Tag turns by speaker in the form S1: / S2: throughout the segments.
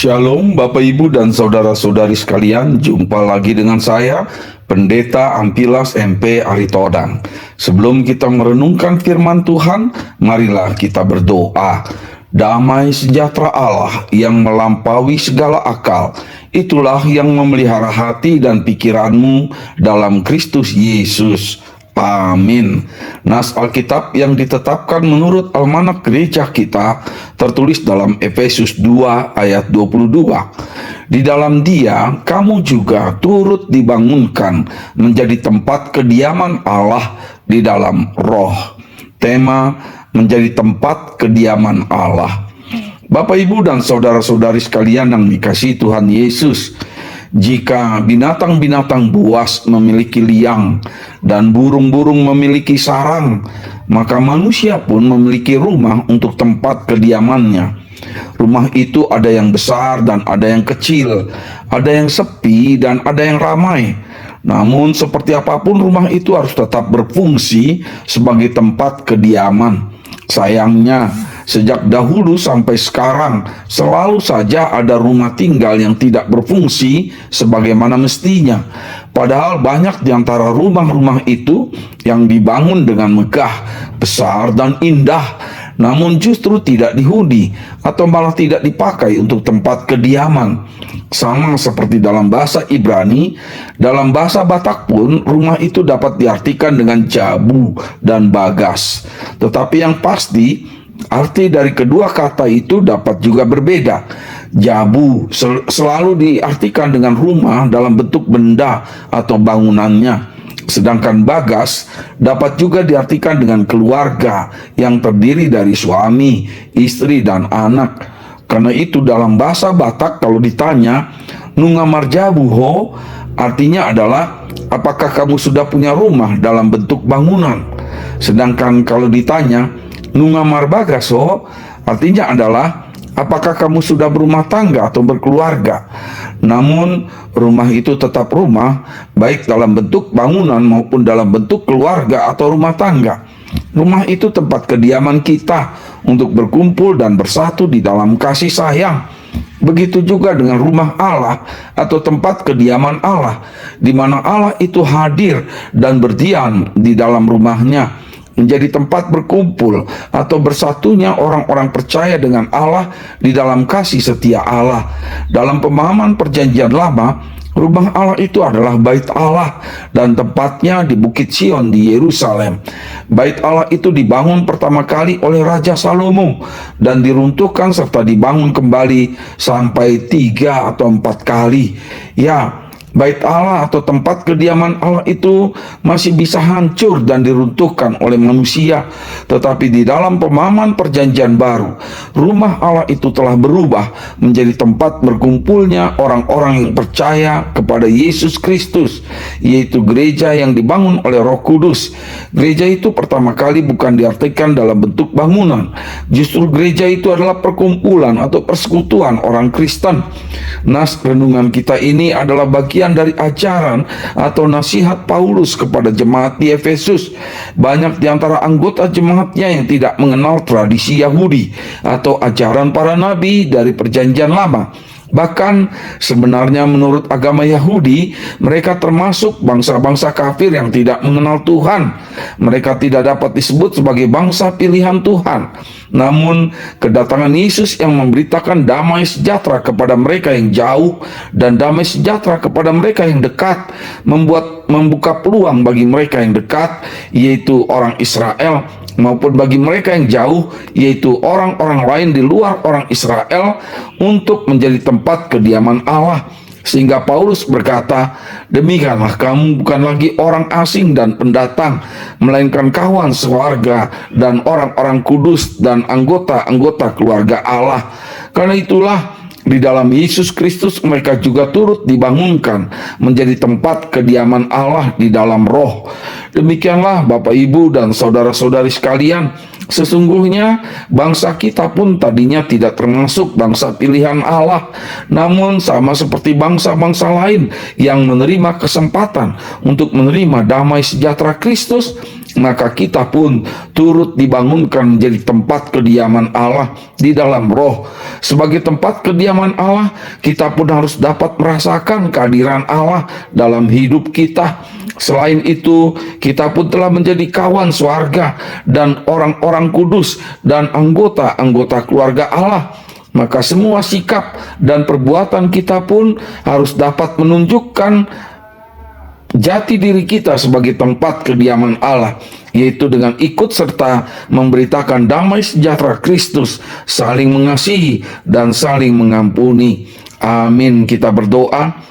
S1: Shalom Bapak Ibu dan saudara-saudari sekalian, jumpa lagi dengan saya Pendeta Ampilas MP Aritodang. Sebelum kita merenungkan firman Tuhan, marilah kita berdoa. Damai sejahtera Allah yang melampaui segala akal, itulah yang memelihara hati dan pikiranmu dalam Kristus Yesus. Amin. Nas Alkitab yang ditetapkan menurut almanak gereja kita tertulis dalam Efesus 2 ayat 22. Di dalam Dia kamu juga turut dibangunkan menjadi tempat kediaman Allah di dalam Roh. Tema menjadi tempat kediaman Allah. Bapak Ibu dan saudara-saudari sekalian yang dikasihi Tuhan Yesus, jika binatang-binatang buas memiliki liang dan burung-burung memiliki sarang, maka manusia pun memiliki rumah untuk tempat kediamannya. Rumah itu ada yang besar dan ada yang kecil, ada yang sepi dan ada yang ramai. Namun seperti apapun rumah itu harus tetap berfungsi sebagai tempat kediaman. Sayangnya, sejak dahulu sampai sekarang selalu saja ada rumah tinggal yang tidak berfungsi sebagaimana mestinya. Padahal banyak di antara rumah-rumah itu yang dibangun dengan megah, besar dan indah, namun justru tidak dihuni atau malah tidak dipakai untuk tempat kediaman. Sama seperti dalam bahasa Ibrani, dalam bahasa Batak pun rumah itu dapat diartikan dengan jabu dan bagas. Tetapi yang pasti, arti dari kedua kata itu dapat juga berbeda. Jabu selalu diartikan dengan rumah dalam bentuk benda atau bangunannya. Sedangkan bagas dapat juga diartikan dengan keluarga yang terdiri dari suami, istri, dan anak. Karena itu dalam bahasa Batak kalau ditanya, "Nungamar jabu ho?" artinya adalah, apakah kamu sudah punya rumah dalam bentuk bangunan. Sedangkan kalau ditanya, "Nungamar bagas ho?" artinya adalah, apakah kamu sudah berumah tangga atau berkeluarga. Namun rumah itu tetap rumah, baik dalam bentuk bangunan maupun dalam bentuk keluarga atau rumah tangga. Rumah itu tempat kediaman kita untuk berkumpul dan bersatu di dalam kasih sayang. Begitu juga dengan rumah Allah atau tempat kediaman Allah, di mana Allah itu hadir dan berdiam di dalam rumahnya, menjadi tempat berkumpul atau bersatunya orang-orang percaya dengan Allah di dalam kasih setia Allah. Dalam pemahaman Perjanjian Lama, rumah Allah itu adalah Bait Allah dan tempatnya di Bukit Sion di Yerusalem. Bait Allah itu dibangun pertama kali oleh Raja Salomo dan diruntuhkan serta dibangun kembali sampai 3 atau 4 kali. Ya, Bait Allah atau tempat kediaman Allah itu masih bisa hancur dan diruntuhkan oleh manusia. Tetapi di dalam pemahaman Perjanjian Baru, rumah Allah itu telah berubah menjadi tempat berkumpulnya orang-orang yang percaya kepada Yesus Kristus, yaitu gereja yang dibangun oleh Roh Kudus. Gereja itu pertama kali bukan diartikan dalam bentuk bangunan. Justru gereja itu adalah perkumpulan atau persekutuan orang Kristen. Nas renungan kita ini adalah bagian dari ajaran atau nasihat Paulus kepada jemaat di Efesus. Banyak di antara anggota jemaatnya yang tidak mengenal tradisi Yahudi atau ajaran para nabi dari Perjanjian Lama. Bahkan sebenarnya menurut agama Yahudi, mereka termasuk bangsa-bangsa kafir yang tidak mengenal Tuhan. Mereka tidak dapat disebut sebagai bangsa pilihan Tuhan. Namun kedatangan Yesus yang memberitakan damai sejahtera kepada mereka yang jauh dan damai sejahtera kepada mereka yang dekat, membuka peluang bagi mereka yang dekat, yaitu orang Israel, maupun bagi mereka yang jauh, yaitu orang-orang lain di luar orang Israel, untuk menjadi tempat kediaman Allah. Sehingga Paulus berkata, "Demikianlah kamu bukan lagi orang asing dan pendatang, melainkan kawan sewarga dan orang-orang kudus dan anggota-anggota keluarga Allah." Karena itulah di dalam Yesus Kristus mereka juga turut dibangunkan menjadi tempat kediaman Allah di dalam Roh. Demikianlah Bapak Ibu dan saudara-saudari sekalian, Sesungguhnya bangsa kita pun tadinya tidak termasuk bangsa pilihan Allah, namun sama seperti bangsa-bangsa lain yang menerima kesempatan untuk menerima damai sejahtera Kristus, maka kita pun turut dibangunkan menjadi tempat kediaman Allah di dalam roh. Sebagai tempat kediaman Allah, kita pun harus dapat merasakan kehadiran Allah dalam hidup kita. Selain itu, kita pun telah menjadi kawan swarga dan orang-orang kudus dan anggota-anggota keluarga Allah. Maka semua sikap dan perbuatan kita pun harus dapat menunjukkan jati diri kita sebagai tempat kediaman Allah, yaitu dengan ikut serta memberitakan damai sejahtera Kristus, saling mengasihi dan saling mengampuni. Amin. Kita berdoa.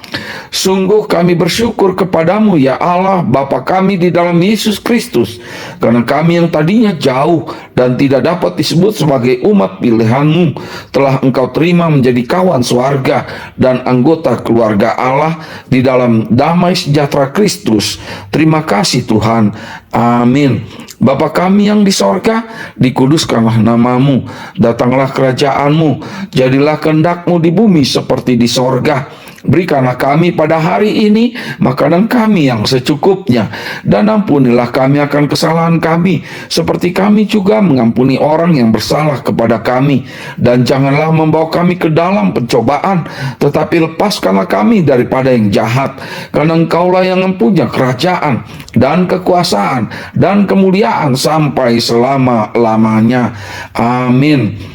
S1: Sungguh kami bersyukur kepadamu ya Allah Bapa kami di dalam Yesus Kristus, karena kami yang tadinya jauh dan tidak dapat disebut sebagai umat pilihanmu telah Engkau terima menjadi kawan swarga dan anggota keluarga Allah di dalam damai sejahtera Kristus. Terima kasih Tuhan. Amin. Bapa kami yang di sorga, dikuduskanlah namamu, datanglah kerajaanmu, jadilah kehendakmu di bumi seperti di sorga. Berikanlah kami pada hari ini makanan kami yang secukupnya, dan ampunilah kami akan kesalahan kami, seperti kami juga mengampuni orang yang bersalah kepada kami. Dan janganlah membawa kami ke dalam pencobaan, tetapi lepaskanlah kami daripada yang jahat, karena Engkaulah yang mempunyai kerajaan dan kekuasaan dan kemuliaan sampai selama-lamanya. Amin.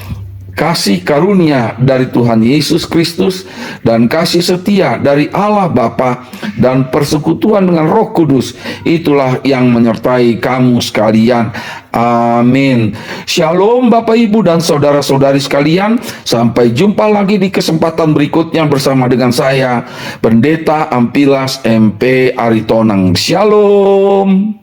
S1: Kasih karunia dari Tuhan Yesus Kristus dan kasih setia dari Allah Bapa dan persekutuan dengan Roh Kudus, itulah yang menyertai kamu sekalian. Amin. Shalom Bapak Ibu dan saudara-saudari sekalian. Sampai jumpa lagi di kesempatan berikutnya bersama dengan saya, Pendeta Ampilas MP Aritonang. Shalom.